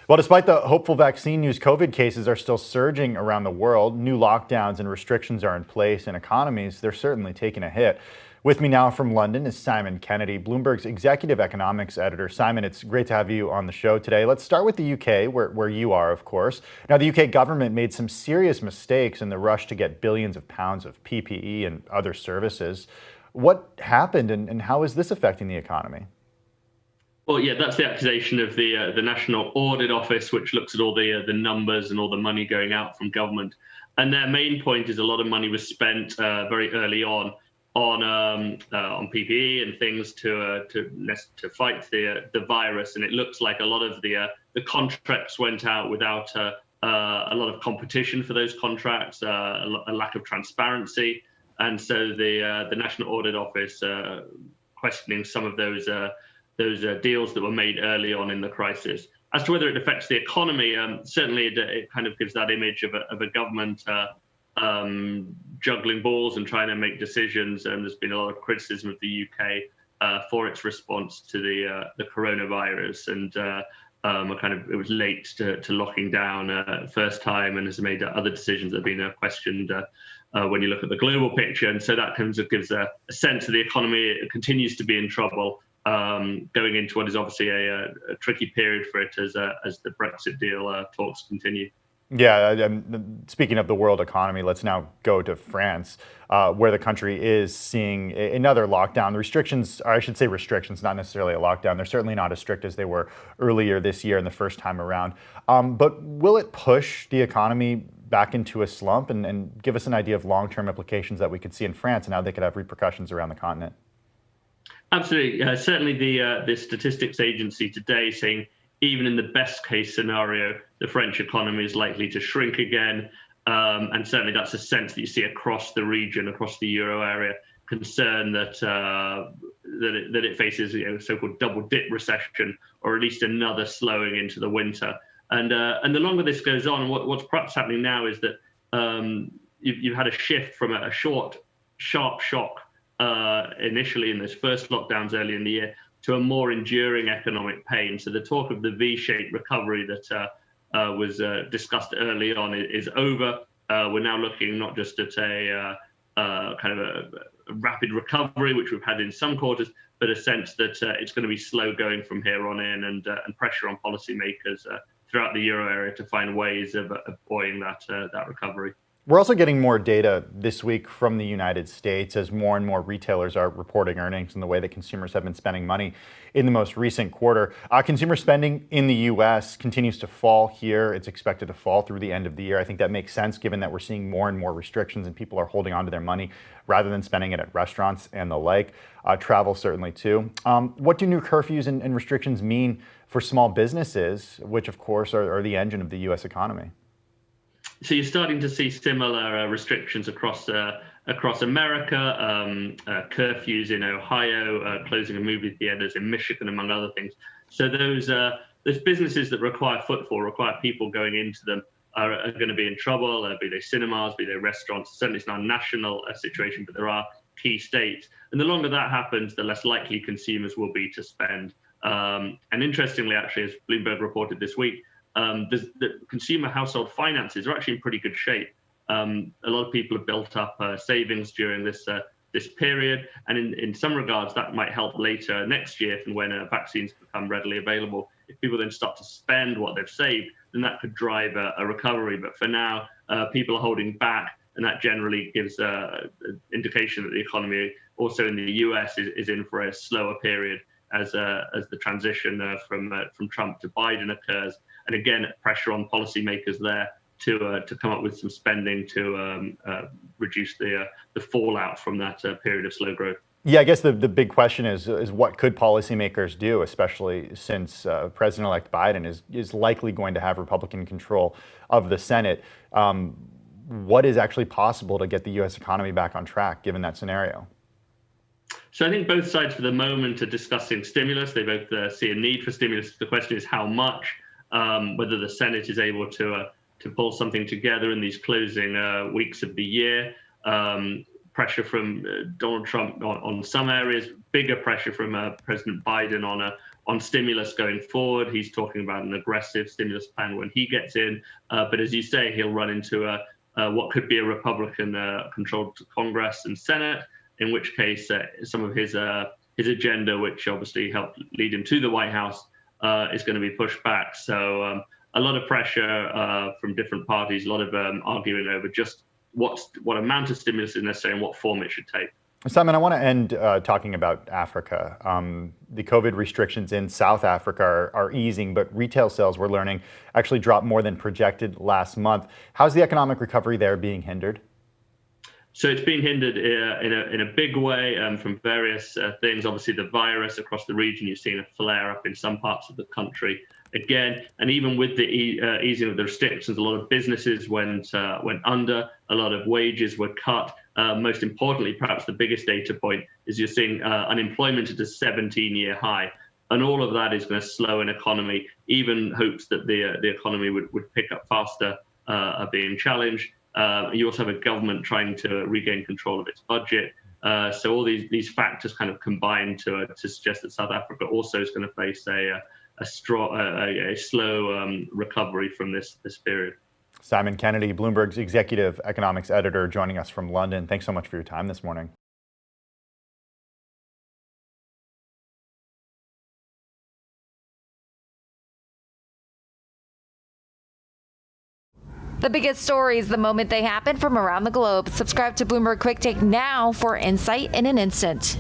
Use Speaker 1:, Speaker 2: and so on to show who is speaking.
Speaker 1: Well, despite the hopeful vaccine news, COVID cases are still surging around the world. New lockdowns and restrictions are in place, and economies, they're certainly taking a hit. With me now from London is Simon Kennedy, Bloomberg's executive economics editor. Simon, it's great to have you on the show today. Let's start with the UK, where you are, of course. Now, the UK government made some serious mistakes in the rush to get billions of pounds of PPE and other services. What happened, and how is this affecting the economy?
Speaker 2: Well, yeah, that's the accusation of the National Audit Office, which looks at all the numbers and all the money going out from government. And their main point is a lot of money was spent very early on PPE and things to fight the virus. And it looks like a lot of the contracts went out without a lot of competition for those contracts, a lack of transparency, and so the National Audit Office questioning some of those deals that were made early on in the crisis. As to whether it affects the economy, certainly it kind of gives that image of a government juggling balls and trying to make decisions. And there's been a lot of criticism of the UK for its response to the coronavirus, and it was late to locking down first time, and has made other decisions that have been questioned when you look at the global picture. And so that kind of gives a sense of the economy. It continues to be in trouble, going into what is obviously a tricky period for it as the Brexit deal talks continue.
Speaker 1: Yeah, speaking of the world economy, let's now go to France, where the country is seeing another lockdown. The restrictions, or I should say restrictions, not necessarily a lockdown. They're certainly not as strict as they were earlier this year and the first time around. But will it push the economy back into a slump and give us an idea of long-term implications that we could see in France and how they could have repercussions around the continent?
Speaker 2: Absolutely. Certainly the statistics agency today saying even in the best case scenario, the French economy is likely to shrink again. And certainly that's a sense that you see across the region, across the euro area, concern that it faces so-called double dip recession, or at least another slowing into the winter. And the longer this goes on, what's perhaps happening now is that you've had a shift from a short, sharp shock initially in those first lockdowns early in the year to a more enduring economic pain. So the talk of the V-shaped recovery that was discussed early on is over. We're now looking not just at a kind of a rapid recovery, which we've had in some quarters, but a sense that it's going to be slow going from here on in, and pressure on policymakers throughout the euro area to find ways of buoying that recovery.
Speaker 1: We're also getting more data this week from the United States as more and more retailers are reporting earnings and the way that consumers have been spending money in the most recent quarter. Consumer spending in the U.S. continues to fall here. It's expected to fall through the end of the year. I think that makes sense given that we're seeing more and more restrictions and people are holding on to their money rather than spending it at restaurants and the like. Travel certainly too. What do new curfews and restrictions mean for small businesses, which of course are the engine of the U.S. economy?
Speaker 2: So you're starting to see similar restrictions across America, curfews in Ohio, closing of movie theaters in Michigan, among other things. So those businesses that require footfall, require people going into them, are going to be in trouble, be they cinemas, be they restaurants. Certainly it's not a national situation, but there are key states. And the longer that happens, the less likely consumers will be to spend. And interestingly, actually, as Bloomberg reported this week, the consumer household finances are actually in pretty good shape. A lot of people have built up savings during this period, and in some regards that might help later next year, and when vaccines become readily available. If people then start to spend what they've saved, then that could drive a recovery. But for now, people are holding back, and that generally gives an indication that the economy, also in the US, is in for a slower period as the transition from Trump to Biden occurs. And again, pressure on policymakers there to come up with some spending to reduce the fallout from that period of slow growth.
Speaker 1: Yeah, I guess the big question is what could policymakers do, especially since President-elect Biden is likely going to have Republican control of the Senate. What is actually possible to get the U.S. economy back on track, given that scenario?
Speaker 2: So I think both sides for the moment are discussing stimulus. They both see a need for stimulus. The question is how much. Whether the Senate is able to pull something together in these closing weeks of the year. Pressure from Donald Trump on some areas, bigger pressure from President Biden on stimulus going forward. He's talking about an aggressive stimulus plan when he gets in. But as you say, he'll run into what could be a Republican-controlled Congress and Senate, in which case some of his agenda, which obviously helped lead him to the White House, is going to be pushed back. So a lot of pressure from different parties, a lot of arguing over just what amount of stimulus is necessary and what form it should take.
Speaker 1: Simon, I want to end talking about Africa. The COVID restrictions in South Africa are easing, but retail sales, we're learning, actually dropped more than projected last month. How's the economic recovery there being hindered?
Speaker 2: So it's been hindered in a big way from various things. Obviously, the virus across the region, you've seen a flare up in some parts of the country again. And even with the easing of the restrictions, a lot of businesses went under, a lot of wages were cut. Most importantly, perhaps the biggest data point is you're seeing unemployment at a 17-year high. And all of that is going to slow an economy. Even hopes that the economy would pick up faster are being challenged. You also have a government trying to regain control of its budget. So all these factors kind of combine to suggest that South Africa also is going to face a slow recovery from this period.
Speaker 1: Simon Kennedy, Bloomberg's executive economics editor, joining us from London. Thanks so much for your time this morning.
Speaker 3: The biggest stories the moment they happen from around the globe. Subscribe to Bloomberg Quicktake now for insight in an instant.